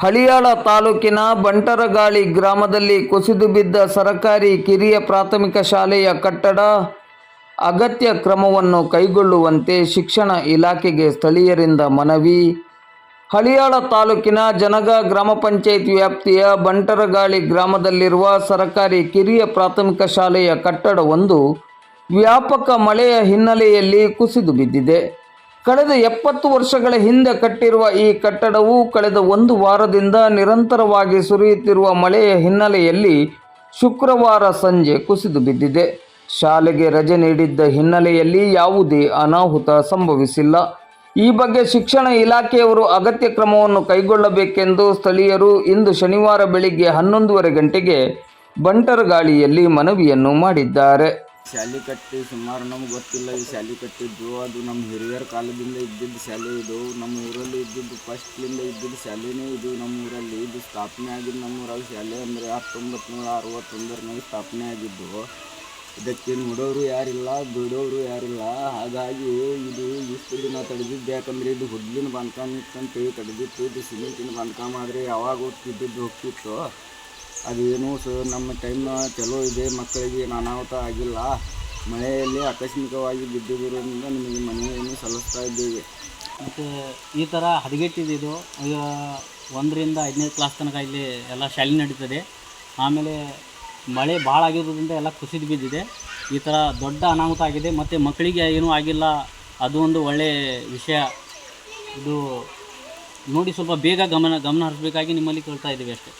ಹಳಿಯಾಳ ತಾಲೂಕಿನ ಬಂಟರಗಾಳಿ ಗ್ರಾಮದಲ್ಲಿ ಕುಸಿದು ಬಿದ್ದ ಸರಕಾರಿ ಕಿರಿಯ ಪ್ರಾಥಮಿಕ ಶಾಲೆಯ ಕಟ್ಟಡ ಅಗತ್ಯ ಕ್ರಮವನ್ನು ಕೈಗೊಳ್ಳುವಂತೆ ಶಿಕ್ಷಣ ಇಲಾಖೆಗೆ ಸ್ಥಳೀಯರಿಂದ ಮನವಿ. ಹಳಿಯಾಳ ತಾಲೂಕಿನ ಜನಗ ಗ್ರಾಮ ಪಂಚಾಯತ್ ವ್ಯಾಪ್ತಿಯ ಬಂಟರಗಾಳಿ ಗ್ರಾಮದಲ್ಲಿರುವ ಸರಕಾರಿ ಕಿರಿಯ ಪ್ರಾಥಮಿಕ ಶಾಲೆಯ ಕಟ್ಟಡವೊಂದು ವ್ಯಾಪಕ ಮಳೆಯ ಹಿನ್ನೆಲೆಯಲ್ಲಿ ಕುಸಿದು ಬಿದ್ದಿದೆ. ಕಳೆದ 70 ವರ್ಷಗಳ ಹಿಂದೆ ಕಟ್ಟಿರುವ ಈ ಕಟ್ಟಡವು ಕಳೆದ ಒಂದು ವಾರದಿಂದ ನಿರಂತರವಾಗಿ ಸುರಿಯುತ್ತಿರುವ ಮಳೆಯ ಹಿನ್ನೆಲೆಯಲ್ಲಿ ಶುಕ್ರವಾರ ಸಂಜೆ ಕುಸಿದು ಬಿದ್ದಿದೆ. ಶಾಲೆಗೆ ರಜೆ ನೀಡಿದ್ದ ಹಿನ್ನೆಲೆಯಲ್ಲಿ ಯಾವುದೇ ಅನಾಹುತ ಸಂಭವಿಸಿಲ್ಲ. ಈ ಬಗ್ಗೆ ಶಿಕ್ಷಣ ಇಲಾಖೆಯವರು ಅಗತ್ಯ ಕ್ರಮವನ್ನು ಕೈಗೊಳ್ಳಬೇಕೆಂದು ಸ್ಥಳೀಯರು ಇಂದು ಶನಿವಾರ ಬೆಳಿಗ್ಗೆ 11:30 ಗಂಟೆಗೆ ಬಂಟರಗಾಳಿಯಲ್ಲಿ ಮನವಿಯನ್ನು ಮಾಡಿದ್ದಾರೆ. ಶಾಲೆ ಕಟ್ಟಿ ಸುಮಾರು ನಮ್ಗೆ ಗೊತ್ತಿಲ್ಲ. ಈ ಶಾಲೆ ಕಟ್ಟಿದ್ದು ಅದು ನಮ್ಮ ಹಿರಿಯರ ಕಾಲದಿಂದ ಇದ್ದಿದ್ದು ಶಾಲೆ. ಇದು ನಮ್ಮ ಊರಲ್ಲಿ ಇದ್ದಿದ್ದು ಫಸ್ಟ್ಲಿಂದ ಇದ್ದಿದ್ದು ಶಾಲೆನೇ ಇದು. ನಮ್ಮ ಊರಲ್ಲಿ ಇದು ಸ್ಥಾಪನೆ ಆಗಿದ್ದು ನಮ್ಮೂರಾಗ ಶಾಲೆ ಅಂದರೆ 1961 ಸ್ಥಾಪನೆ ಆಗಿದ್ದು. ಇದಕ್ಕೆ ನೋಡೋರು ಯಾರಿಲ್ಲ, ಬಿಡೋರು ಯಾರಿಲ್ಲ. ಹಾಗಾಗಿ ಇದು ಇಷ್ಟು ದಿನ ತಡೆದಿದ್ದು ಯಾಕಂದರೆ ಇದು ಹುಡ್ಲಿನ ಬಾಂಧಕಾಮ ಇತ್ತಂತೇಳಿ ತಡೆದಿತ್ತು. ಇದು ಸಿಮೆಂಟಿನ ಬಾಂಧಕಾಮ ಆದರೆ ಯಾವಾಗ ಹೋಗ್ತಿತ್ತು. ಅದೇನು ನಮ್ಮ ಟೈಮ್ನ ಚಲೋ ಇದೆ, ಮಕ್ಕಳಿಗೆ ಏನು ಅನಾಹುತ ಆಗಿಲ್ಲ. ಮಳೆಯಲ್ಲಿ ಆಕಸ್ಮಿಕವಾಗಿ ಬಿದ್ದಿದ್ದರಿಂದ ನಿಮಗೆ ಮನವಿಯನ್ನು ಸಲ್ಲಿಸ್ತಾ ಇದ್ದೇವೆ. ಮತ್ತು ಈ ಥರ ಹದಗೆಟ್ಟಿದೆ ಇದು. ಈಗ 1ರಿಂದ 5ನೇ ಕ್ಲಾಸ್ ತನಕ ಇಲ್ಲಿ ಎಲ್ಲ ಶಾಲೆ ನಡೀತದೆ. ಆಮೇಲೆ ಮಳೆ ಭಾಳ ಆಗಿರೋದ್ರಿಂದ ಎಲ್ಲ ಕುಸಿದು ಬಿದ್ದಿದೆ. ಈ ಥರ ದೊಡ್ಡ ಅನಾಹುತ ಆಗಿದೆ ಮತ್ತು ಮಕ್ಕಳಿಗೆ ಏನೂ ಆಗಿಲ್ಲ. ಅದು ಒಂದು ಒಳ್ಳೆಯ ವಿಷಯ. ಇದು ನೋಡಿ ಸ್ವಲ್ಪ ಬೇಗ ಗಮನ ಹರಿಸಬೇಕಾಗಿ ನಿಮ್ಮಲ್ಲಿ ಕೇಳ್ತಾ ಇದ್ದೀವಿ ಅಷ್ಟೇ.